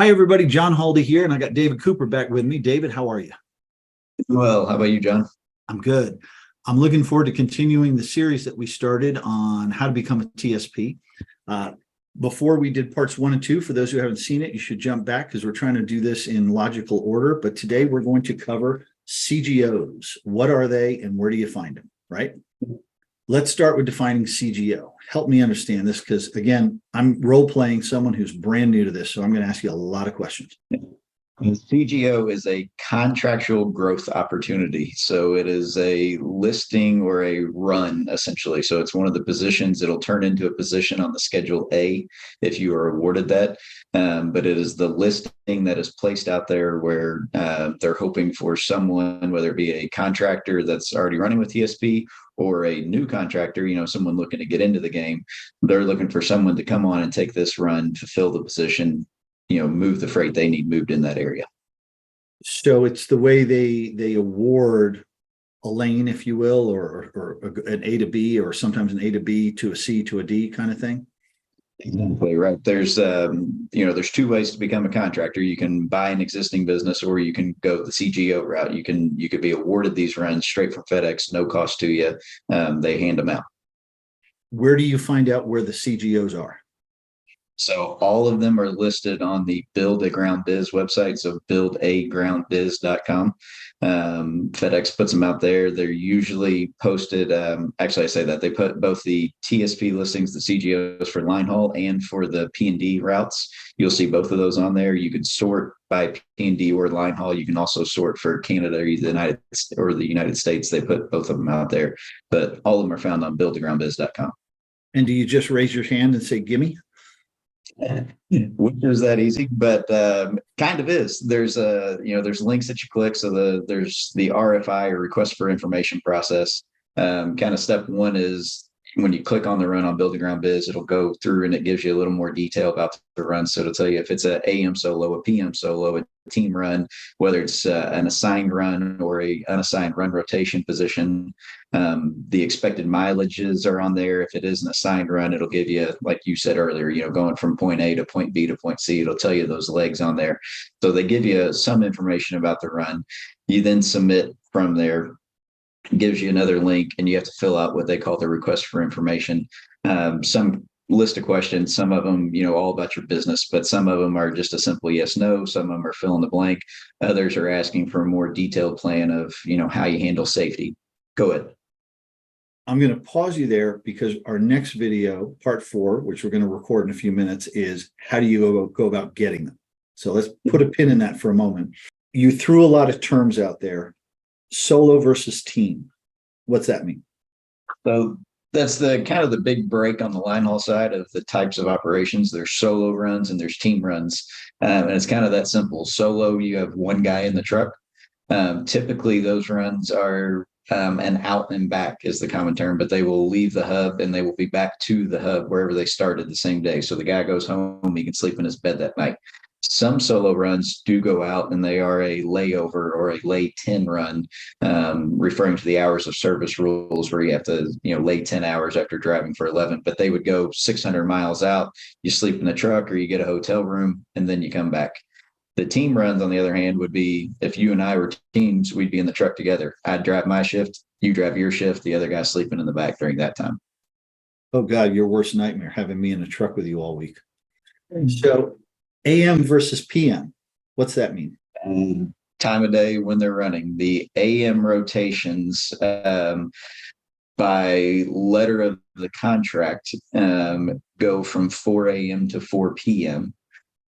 Hi, everybody. John Haldi here, and I got David Cooper back with me. David, how are you? Well, how about you, John? I'm good. I'm looking forward to continuing the series that we started on how to become a TSP. Uh, Before we did parts 1 and 2, for those who haven't seen it, you should jump back because we're trying to do this in logical order. But today we're going to cover CGOs. What are they and where do you find them, right? Let's start with defining CGO. Help me understand this because, again, I'm role playing someone who's brand new to this. So I'm going to ask you a lot of questions. The CGO is a contractual growth opportunity. So it is a listing or a run, essentially. So it's one of the positions. It'll turn into a position on the Schedule A if you are awarded that. But it is the listing that is placed out there where they're hoping for someone, whether it be a contractor that's already running with TSP or a new contractor, someone looking to get into the game. They're looking for someone to come on and take this run, fulfill the position, move the freight they need moved in that area. So it's the way they award a lane, if you will, or an A to B, or sometimes an A to B to a C to a D kind of thing. Exactly right. There's two ways to become a contractor. You can buy an existing business, or you can go the CGO route. You could be awarded these runs straight from FedEx, no cost to you. They hand them out. Where do you find out where the CGOs are? So all of them are listed on the Build a Ground Biz website. So buildagroundbiz.com. FedEx puts them out there. They're usually posted. Actually, I say that they put both the TSP listings, the CGOs for line haul and for the P&D routes. You'll see both of those on there. You can sort by P&D or line haul. You can also sort for Canada or the United States. They put both of them out there, but all of them are found on buildagroundbiz.com. And do you just raise your hand and say, gimme? Which is that easy, but kind of is. There's links that you click. So there's the RFI or request for information process. Kind of step one is when you click on the run on Build a Ground Biz, it'll go through and it gives you a little more detail about the run. So it'll tell you if it's a AM solo, a PM solo, a team run, whether it's an assigned run or a unassigned run rotation position. The expected mileages are on there. If it is an assigned run, it'll give you, like you said earlier, going from point A to point B to point C. It'll tell you those legs on there. So they give you some information about the run. You then submit from there. Gives you another link, and you have to fill out what they call the request for information. Some list of questions, some of them, all about your business, but some of them are just a simple yes, no. Some of them are fill in the blank. Others are asking for a more detailed plan of, how you handle safety. Go ahead. I'm going to pause you there because our next video, part 4, which we're going to record in a few minutes, is how do you go about getting them? So let's put a pin in that for a moment. You threw a lot of terms out there. Solo versus team. What's that mean? So that's the kind of the big break on the line haul side of the types of operations. There's solo runs and there's team runs. And it's kind of that simple. Solo, you have one guy in the truck. Typically, those runs are an out and back is the common term, but they will leave the hub and they will be back to the hub wherever they started the same day. So the guy goes home, he can sleep in his bed that night. Some solo runs do go out and they are a layover or a lay 10 run, referring to the hours of service rules where you have to, lay 10 hours after driving for 11, but they would go 600 miles out. You sleep in the truck or you get a hotel room and then you come back. The team runs, on the other hand, would be if you and I were teams, we'd be in the truck together. I'd drive my shift, you drive your shift, the other guy sleeping in the back during that time. Oh, God, your worst nightmare, having me in a truck with you all week. So AM versus PM, what's that mean? Time of day when they're running. The AM rotations, by letter of the contract, go from 4 a.m. to 4 p.m.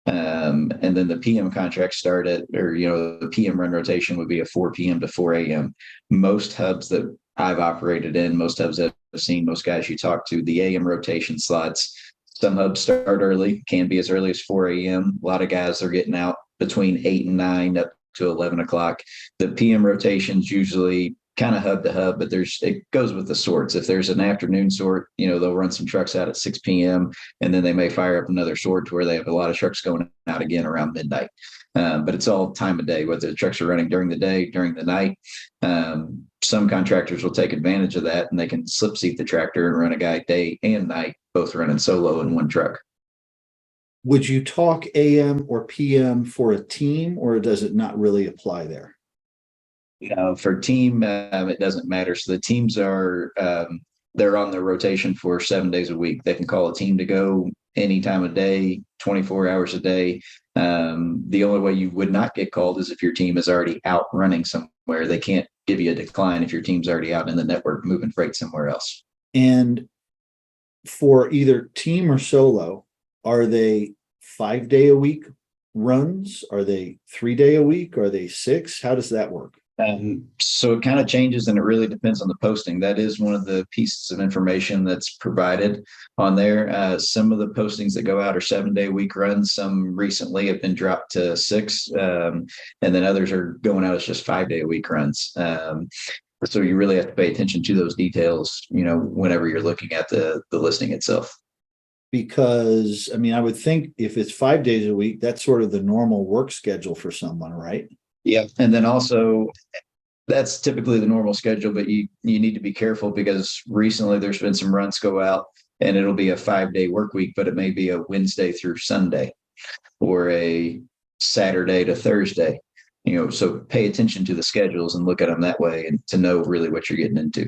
And then the PM contract start at, the PM run rotation would be a 4 p.m. to 4 a.m. Most hubs that I've operated in, most hubs that I've seen, most guys you talk to, the AM rotation slots. Some hubs start early, can be as early as 4 a.m. A lot of guys are getting out between 8 and 9 up to 11 o'clock. The PM rotations usually kind of hub to hub, but it goes with the sorts. If there's an afternoon sort, they'll run some trucks out at 6 p.m. and then they may fire up another sort to where they have a lot of trucks going out again around midnight. But it's all time of day, whether the trucks are running during the day, during the night. Some contractors will take advantage of that and they can slip seat the tractor and run a guy day and night, both running solo in one truck. Would you talk AM or PM for a team, or does it not really apply there? For team, it doesn't matter. So the teams are they're on their rotation for 7 days a week. They can call a team to go any time of day, 24 hours a day. The only way you would not get called is if your team is already out running somewhere. They can't give you a decline if your team's already out in the network moving freight somewhere else. And for either team or solo, are they 5 day a week runs? Are they 3 day a week? Are they 6? How does that work? So it kind of changes and it really depends on the posting. That is one of the pieces of information that's provided on there. Some of the postings that go out are 7 day week runs. Some recently have been dropped to 6. And then others are going out as just 5 day a week runs. So you really have to pay attention to those details, whenever you're looking at the listing itself. Because I mean, I would think if it's 5 days a week, that's sort of the normal work schedule for someone, right? Yeah. And then also that's typically the normal schedule, but you need to be careful because recently there's been some runs go out and it'll be a 5 day work week, but it may be a Wednesday through Sunday or a Saturday to Thursday. So pay attention to the schedules and look at them that way and to know really what you're getting into.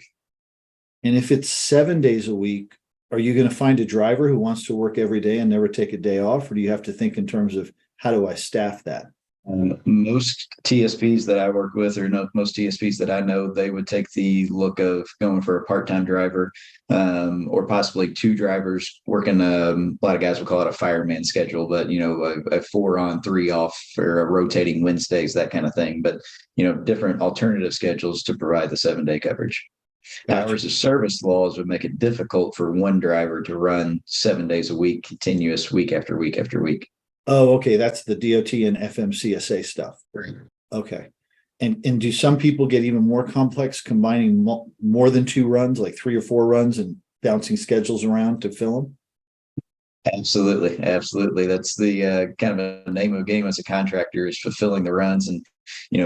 And if it's 7 days a week, are you going to find a driver who wants to work every day and never take a day off? Or do you have to think in terms of how do I staff that? Most TSPs that I work with, or most TSPs that I know, they would take the look of going for a part-time driver, or possibly 2 drivers working. A lot of guys will call it a fireman schedule, but a 4 on 3 off or a rotating Wednesdays, that kind of thing. But different alternative schedules to provide the 7 day coverage. Gotcha. Hours of service laws would make it difficult for one driver to run 7 days a week, continuous, week after week after week. Oh, okay. That's the DOT and FMCSA stuff. Right. Okay. And do some people get even more complex combining more than 2 runs, like 3 or 4 runs and bouncing schedules around to fill them? Absolutely. That's the kind of a name of the game as a contractor, is fulfilling the runs and,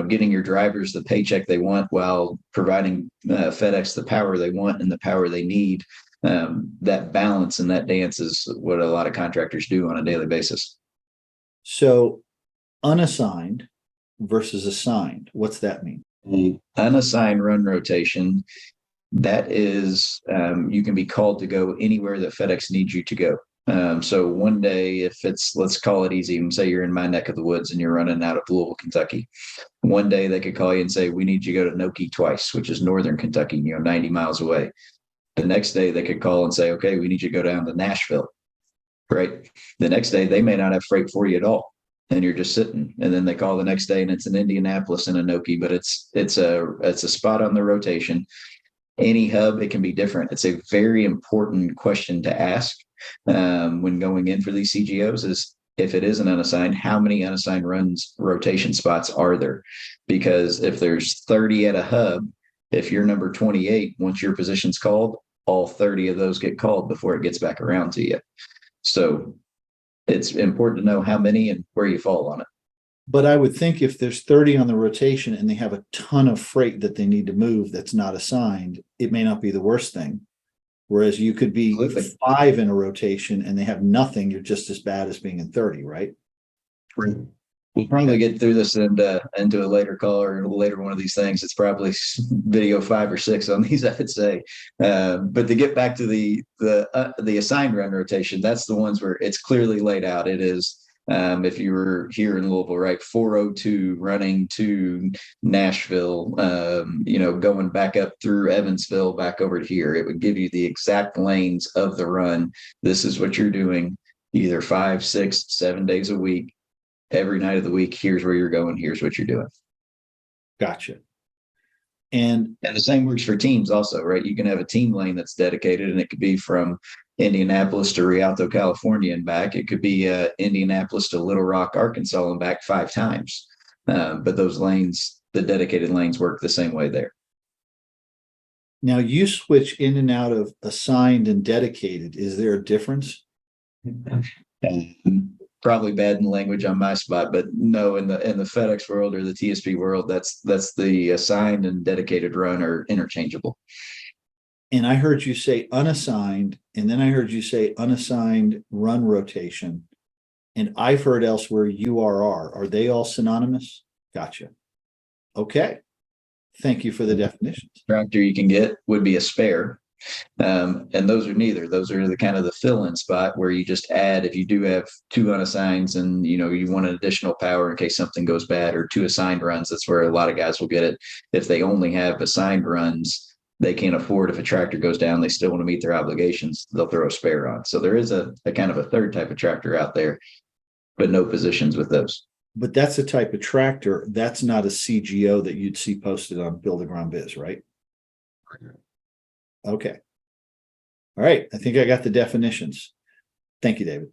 getting your drivers the paycheck they want while providing FedEx the power they want and the power they need. That balance and that dance is what a lot of contractors do on a daily basis. So unassigned versus assigned, what's that mean? Unassigned run rotation, that is, you can be called to go anywhere that FedEx needs you to go. So one day, if it's, let's call it easy, and say you're in my neck of the woods and you're running out of Louisville, Kentucky. One day they could call you and say, we need you to go to Noki twice, which is northern Kentucky, 90 miles away. The next day they could call and say, okay, we need you to go down to Nashville. Right. The next day they may not have freight for you at all. And you're just sitting. And then they call the next day and it's in Indianapolis and Anoki, but it's a spot on the rotation. Any hub, it can be different. It's a very important question to ask when going in for these CGOs is, if it is an unassigned, how many unassigned runs rotation spots are there? Because if there's 30 at a hub, if you're number 28, once your position's called, all 30 of those get called before it gets back around to you. So it's important to know how many and where you fall on it. But I would think if there's 30 on the rotation and they have a ton of freight that they need to move that's not assigned, it may not be the worst thing. Whereas you could be Absolutely. 5 in a rotation and they have nothing, you're just as bad as being in 30, right? We'll probably get through this into a later call or a later one of these things. It's probably video 5 or 6 on these, I would say. But to get back to the assigned run rotation, that's the ones where it's clearly laid out. It is, if you were here in Louisville, right, 402 running to Nashville, going back up through Evansville, back over to here, it would give you the exact lanes of the run. This is what you're doing, either 5, 6, 7 days a week. Every night of the week, here's where you're going, here's what you're doing. Gotcha. And the same works for teams also, right? You can have a team lane that's dedicated and it could be from Indianapolis to Rialto, California and back. It could be Indianapolis to Little Rock, Arkansas and back 5 times. But those lanes, the dedicated lanes, work the same way there. Now you switch in and out of assigned and dedicated. Is there a difference? Probably bad in language on my spot, but no, in the FedEx world or the TSP world, that's the assigned and dedicated run are interchangeable. And I heard you say unassigned, and then I heard you say unassigned run rotation. and I've heard elsewhere URR. Are they all synonymous? Gotcha. Okay. Thank you for the definitions. Tractor you can get would be a spare. And those are neither. Those are the kind of the fill-in spot where you just add, if you do have 2 unassigned and you want an additional power in case something goes bad, or 2 assigned runs. That's where a lot of guys will get it. If they only have assigned runs, they can't afford, if a tractor goes down, they still want to meet their obligations, they'll throw a spare on. So there is a kind of a third type of tractor out there, but no positions with those. But that's a type of tractor. That's not a CGO that you'd see posted on Building Around Biz, right? Okay. All right. I think I got the definitions. Thank you, David.